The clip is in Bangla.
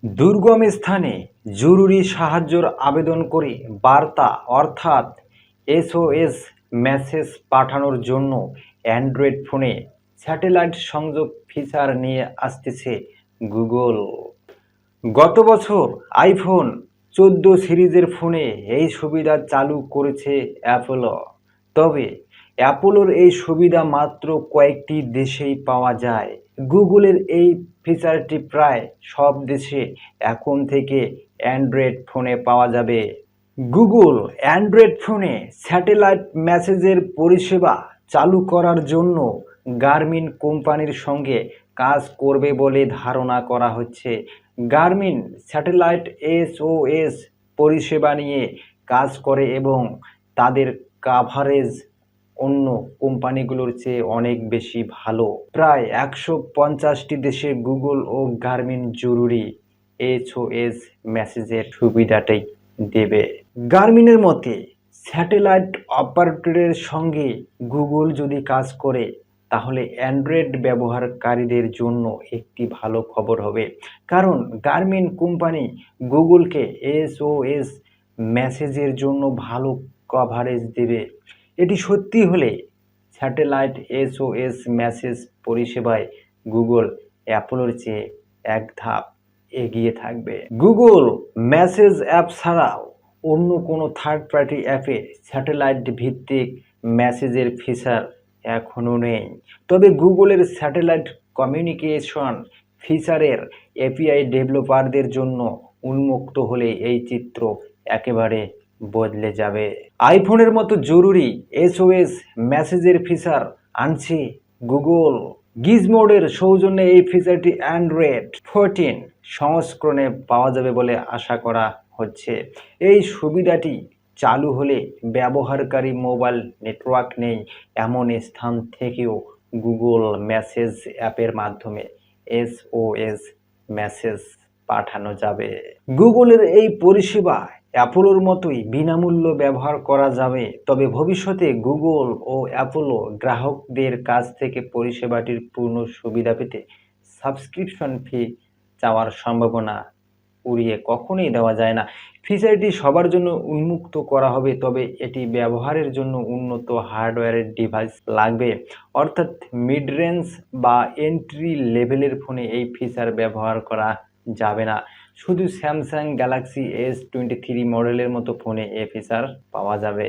দুর্গম স্থানে জরুরি সাহায্যের আবেদন করে বার্তা অর্থাৎ এসওএস মেসেজ পাঠানোর জন্য অ্যান্ড্রয়েড ফোনে স্যাটেলাইট সংযোগ ফিচার নিয়ে আসতেছে গুগল। গত বছর আইফোন 14 সিরিজের ফোনে এই সুবিধা চালু করেছে অ্যাপলও। তবে অ্যাপলের এই সুবিধা মাত্র কয়েকটি দেশেই পাওয়া যায়। গুগলের এই ফিচারটি প্রায় সব দেশে এখন থেকে অ্যান্ড্রয়েড ফোনে পাওয়া যাবে। গুগল অ্যান্ড্রয়েড ফোনে স্যাটেলাইট মেসেজের পরিষেবা চালু করার জন্য গার্মিন কোম্পানির সঙ্গে কাজ করবে বলে ধারণা করা হচ্ছে। গার্মিন স্যাটেলাইট এসওএস পরিষেবা নিয়ে কাজ করে এবং তাদের কাভারেজ অন্য কোম্পানিগুলোর চেয়ে অনেক বেশি ভালো। প্রায় 150টি দেশে গুগল ও গার্মিন জরুরি এসওএস মেসেজের সুবিধাটাই দেবে। গার্মিনের মতে স্যাটেলাইট অপারেটরের সঙ্গে গুগল যদি কাজ করে তাহলে অ্যান্ড্রয়েড ব্যবহারকারীদের জন্য একটি ভালো খবর হবে, কারণ গার্মিন কোম্পানি গুগলকে এসওএস মেসেজের জন্য ভালো কভারেজ দেবে। এটি সত্যি হলে স্যাটেলাইট এসওএস মেসেজ পরিষেবায় গুগল অ্যাপলের চেয়ে এক ধাপ এগিয়ে থাকবে। গুগল মেসেজ অ্যাপ ছাড়াও অন্য কোনো থার্ড পার্টি অ্যাপে স্যাটেলাইট ভিত্তিক মেসেজের ফিচার এখনও নেই। তবে গুগলের স্যাটেলাইট কমিউনিকেশন ফিচারের এপিআই ডেভেলপারদের জন্য উন্মুক্ত হলে এই চিত্র একেবারে বদলে যাবে। আইফোনের মতো জরুরি এসওএস মেসেজের ফিচার আনছে গুগল। গিজমোডের সৌজন্যে এই ফিচারটি অ্যান্ড্রয়েড 14 সংস্করণে পাওয়া যাবে বলে আশা করা হচ্ছে। এই সুবিধাটি চালু হলে ব্যবহারকারী মোবাইল নেটওয়ার্ক নেই এমন স্থান থেকেও গুগল মেসেজ অ্যাপের মাধ্যমে এসওএস মেসেজ পাঠানো যাবে। গুগলের এই পরিষেবা অ্যাপলের মতোই বিনামূল্যে ব্যবহার করা যাবে। তবে ভবিষ্যতে গুগল ও অ্যাপলও গ্রাহকদের কাছ থেকে পরিষেবাটির পূর্ণ সুবিধা পেতে সাবস্ক্রিপশন ফি চাওয়ার সম্ভাবনা উড়িয়ে কখনোই দেওয়া যায় না। ফিচারটি সবার জন্য উন্মুক্ত করা হবে, তবে এটি ব্যবহারের জন্য উন্নত হার্ডওয়্যারের ডিভাইস লাগবে। অর্থাৎ মিড রেঞ্জ বা এন্ট্রি লেভেলের ফোনে এই ফিচার ব্যবহার করা যাবে না। শুধু স্যামসাং গ্যালাক্সি S23 মডেলের মতো ফোনে এই ফিচার পাওয়া যাবে।